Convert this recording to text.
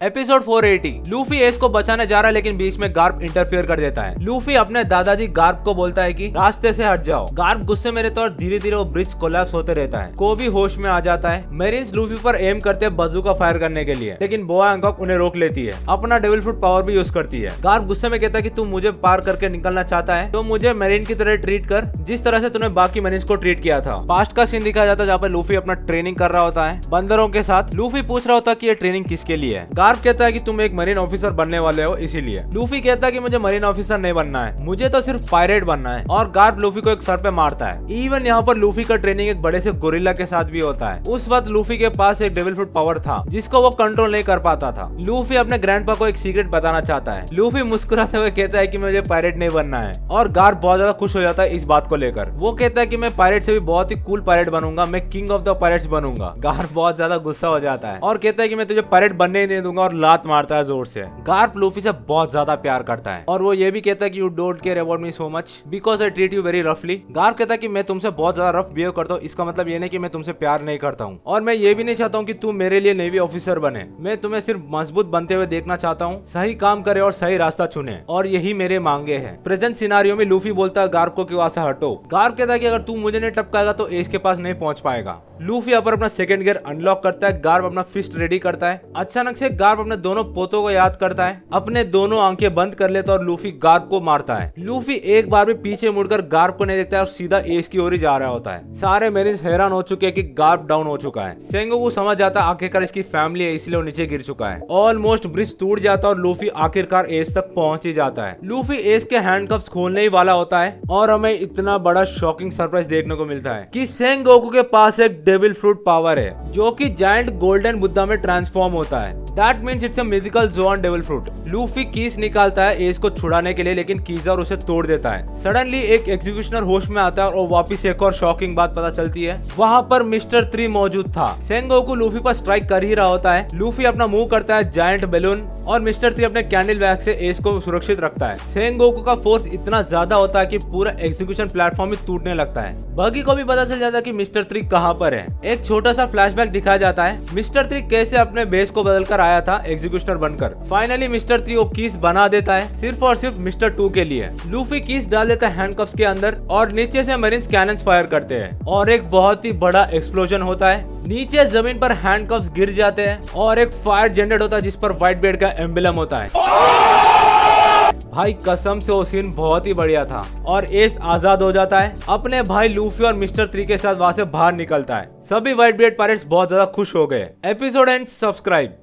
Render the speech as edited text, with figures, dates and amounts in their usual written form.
Episode 480। Luffy S को बचाने जा रहा है लेकिन बीच में गार्प इंटरफियर कर देता है। लूफी अपने दादाजी गार्प को बोलता है कि रास्ते से हट जाओ। गार्प गुस्से में रहता है और धीरे धीरे वो ब्रिज कोलैप्स होते रहता है। कोबी होश में आ जाता है। मेरिन्स लूफी पर एम करते हैं बंदूक फायर करने के लिए, लेकिन बोआ हैंकॉक उन्हें रोक लेती है। अपना डेविल फ्रूट पावर भी यूज करती है। गार्प गुस्से में कहता है कि तू मुझे पार करके निकलना चाहता है तो मुझे मेरिन की तरह ट्रीट कर जिस तरह से तूने बाकी मेरिन्स को ट्रीट किया था। पास्ट का सीन दिखाया जाता है जहाँ पे लूफी अपना ट्रेनिंग कर रहा होता है बंदरों के साथ। लूफी पूछ रहा होता है कि ये ट्रेनिंग किसके लिए है। गार्प कहता है कि तुम एक मरीन ऑफिसर बनने वाले हो इसीलिए। लूफी कहता है कि मुझे मरीन ऑफिसर नहीं बनना है, मुझे तो सिर्फ पायरेट बनना है। और गार्प लूफी को एक सर पे मारता है। इवन यहाँ पर लूफी का ट्रेनिंग एक बड़े से गोरिल्ला के साथ भी होता है। उस वक्त लूफी के पास एक डेविल फ्रूट पावर था जिसको वो कंट्रोल नहीं कर पाता था। लूफी अपने ग्रैंडपा को एक सीक्रेट बताना चाहता है। लूफी मुस्कुराते हुए कहता है कि मुझे पायरेट नहीं बनना है और गार्प बहुत ज्यादा खुश हो जाता है इस बात को लेकर। वो कहता है कि मैं पायरेट से भी बहुत ही कूल पायरेट बनूंगा, मैं किंग ऑफ द पायरेट्स बनूंगा। गार्प बहुत ज्यादा गुस्सा हो जाता है और कहता है कि मैं तुझे पायरेट बनने ही नहीं दूंगा और लात मारता है जोर से। गार्प लूफी से बहुत ज्यादा प्यार करता है और वो ये भी कहता है कि you don't care about me so much because I treat you very रफली। गार्प कहता है कि मैं तुमसे बहुत ज्यादा रफ बिहेव करता हूँ, इसका मतलब ये नहीं कि मैं तुमसे प्यार नहीं करता हूँ और मैं ये भी नहीं चाहता हूँ कि तू मेरे लिए नेवी ऑफिसर बने। मैं तुम्हें सिर्फ मजबूत बनते हुए देखना चाहता हूँ, सही काम करे और सही रास्ता चुने और यही मेरे मांगे हैं। प्रेजेंट सिनारियो में लूफी बोलता है गार्प को कि वहां से हटो। गार्प कहता है कि अगर तू मुझे नहीं टपकाएगा तो एस के पास नहीं पहुंच पाएगा। लूफी अपना सेकंड गियर अनलॉक करता है। गार्प अपना फिस्ट रेडी करता है। अचानक से गार्प अपने दोनों पोतों को याद करता है, अपने दोनों आंखें बंद कर लेता है और लूफी गार्प को मारता है। लूफी एक बार भी पीछे मुड़कर गार्प को नहीं देखता है और सीधा एस की ओर ही जा रहा होता है। सारे मेरिन्स हैरान हो चुके हैं कि गार्प डाउन हो चुका है। सेंगोकू समझ जाता है आखिरकार इसकी फैमिली है इसलिए वो नीचे गिर चुका है। ऑलमोस्ट ब्रिज टूट जाता है और लूफी आखिरकार एस तक पहुंच ही जाता है। लूफी एस के हैंडकफ्स खोलने ही वाला होता है और हमें इतना बड़ा शॉकिंग सरप्राइज देखने को मिलता है कि सेंगोकू के पास एक डेविल फ्रूट पावर है जो कि जायंट गोल्डन बुद्धा में ट्रांसफॉर्म होता है। That means it's a mythical Zoan Devil Fruit। Luffy कीस निकालता है एस को छुड़ाने के लिए लेकिन कीजर उसे तोड़ देता है। सडनली एक एग्जीक्यूशनर होश में आता है और वापिस एक और शॉकिंग बात पता चलती है, वहाँ पर मिस्टर 3 मौजूद था। सेंगोकू लूफी पर स्ट्राइक कर ही रहा होता है। लूफी अपना मुंह करता है जायंट बैलून और मिस्टर 3 अपने कैंडल वैक्स से एस को सुरक्षित रखता है। सेंगोकू का फोर्स इतना ज्यादा होता है कि पूरा एग्जीक्यूशन प्लेटफॉर्म ही टूटने लगता है। बगी को भी पता चल जाता है कि मिस्टर 3 कहाँ पर है। एक छोटा सा फ्लैशबैक दिखाया जाता है मिस्टर 3 कैसे अपने बेस को बदलकर आया था एग्जीक्यूशनर बनकर। फाइनली मिस्टर 3 वो कीस बना देता है सिर्फ और सिर्फ मिस्टर 2 के लिए। लूफी कीस डाल देता है हैंडकफ्स के अंदर और नीचे से मरीन्स कैनन्स फायर करते हैं और एक बहुत ही बड़ा एक्सप्लोजन होता है। नीचे जमीन पर हैंडकफ्स गिर जाते हैं और एक फायर जनरेट होता है जिस पर व्हाइट बेड का एम्बलम होता है। भाई कसम से वो सीन बहुत ही बढ़िया था और एस आजाद हो जाता है। अपने भाई लूफी और मिस्टर 3 के साथ वहां से बाहर निकलता है। सभी व्हाइट बेड पायरेट्स बहुत ज्यादा खुश हो गए। Episode and subscribe.